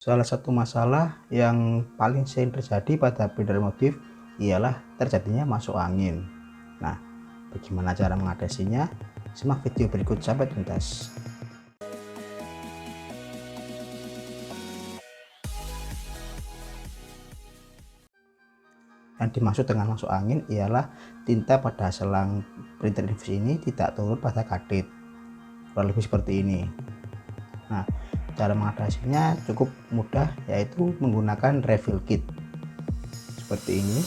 Salah satu masalah yang paling sering terjadi pada printer motif ialah terjadinya masuk angin. Nah, bagaimana cara mengatasinya? Simak video berikut sampai tuntas. Yang dimaksud dengan masuk angin ialah tinta pada selang printer infus ini tidak turun pada kadit, kurang lebih seperti ini. Nah, cara mengatasinya cukup mudah, yaitu menggunakan refill kit seperti ini.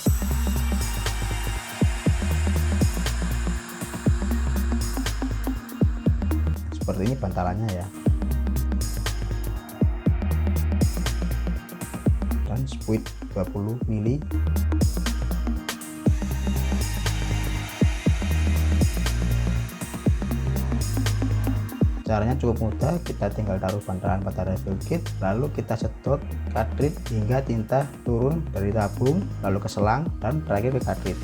Seperti ini bantalannya ya, dan spuit 20 mili. Caranya cukup mudah, kita tinggal taruh bantalan pada refill kit, lalu kita sedot cartridge hingga tinta turun dari tabung, lalu ke selang, dan terakhir ke cartridge.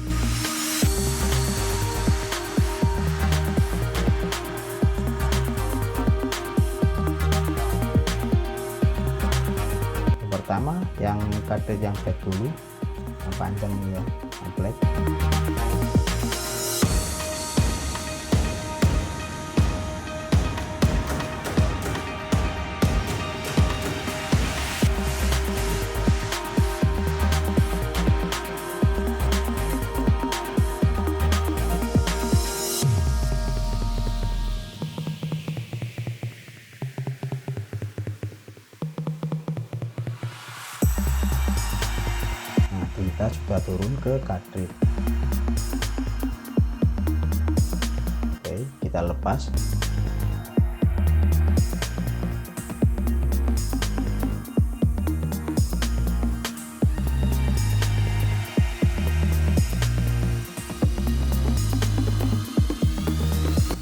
Yang pertama, yang cartridge yang black dulu, yang panjang ini ya, yang black. Tinta sudah turun ke cartridge. Oke, kita lepas.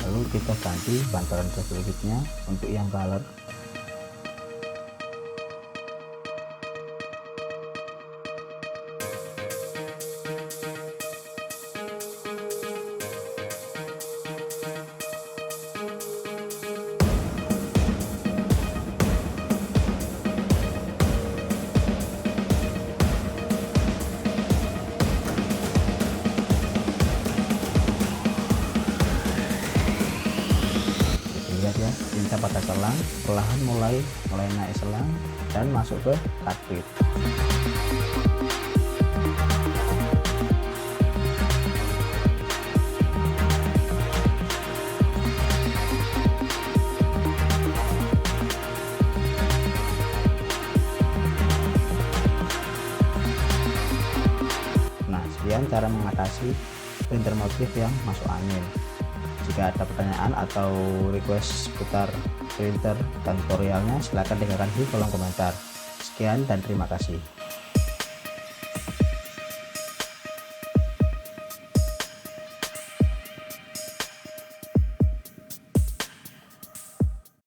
Lalu kita ganti bantalan refill kitnya untuk yang color. Lihat ya, tinta pada selang perlahan mulai naik selang dan masuk ke cartridge. Nah, sekian cara mengatasi printer motif yang masuk angin. Jika ada pertanyaan atau request seputar printer dan tutorialnya, silahkan tinggalkan di kolom komentar. Sekian dan terima kasih.